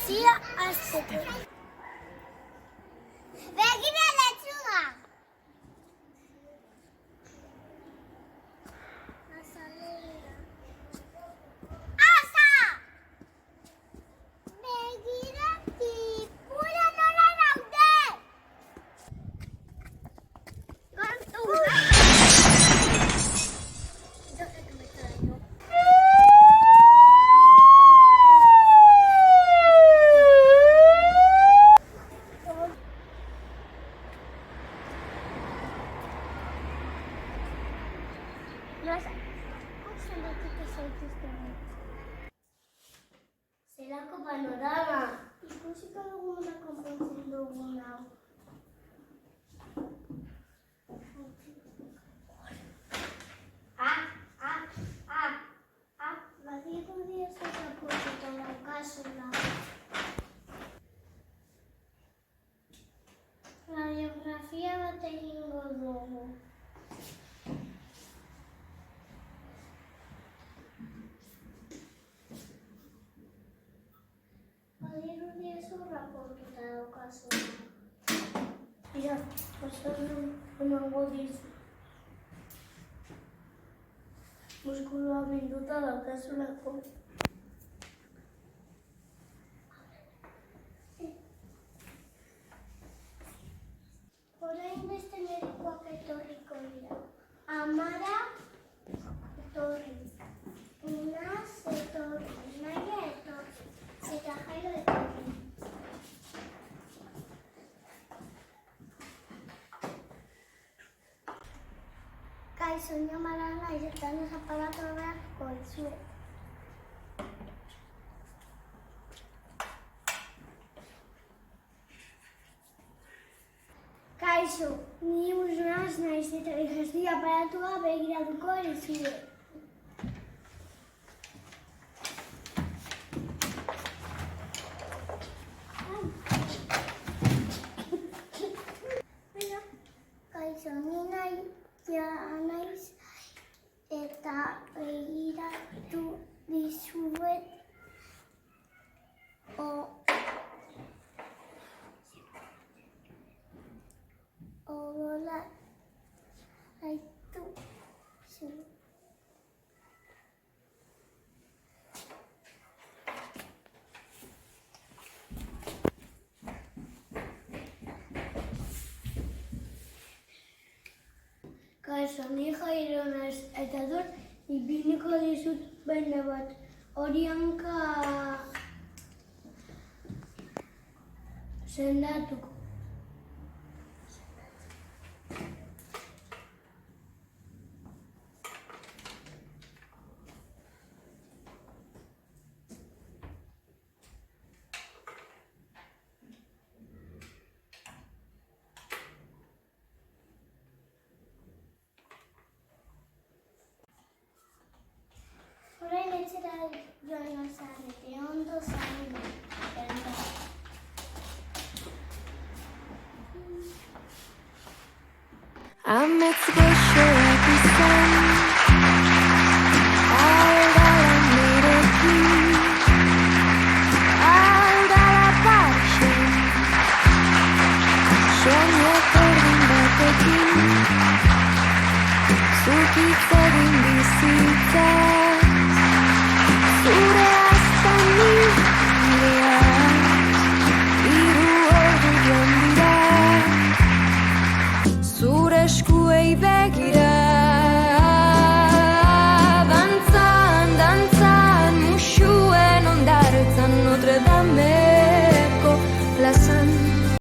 Poesia hasteko. Begira letxuga! Asa! Begira tipura nola daude! Zelako panorama! Ikusiko duguna konpontzen dugun hau. Badirudi ez apurtuko daukazula. Radiografia bat egingo dugu. Badirudi ez apurtuko daukazula. Mira, pasarlo emango dizu. Muskulua minduta daukazulako. Orain beste medikoak etorriko dira. Amara etorri. Inaz etorri. Naia etorri. Eta Jairo etorri. Kaixo, ni Amara naiz eta nire aparatua beharko dizuet. Kaixo, ni Usnaz naiz eta digestio aparatua begiratuko dizuet. Kaixo, ni naiz eta begiratu dizuet odola haitu zu. Kaixo, ni Jairo naiz eta dut ipiniko dizut bende bat. Hori hanka sendatuko. Orain etxera joan zarete, ondo zarete. Ametzeko xoratu zen aldala nirekin, aldala parxen soinek ordin batekin, zuk hitz egin bizitza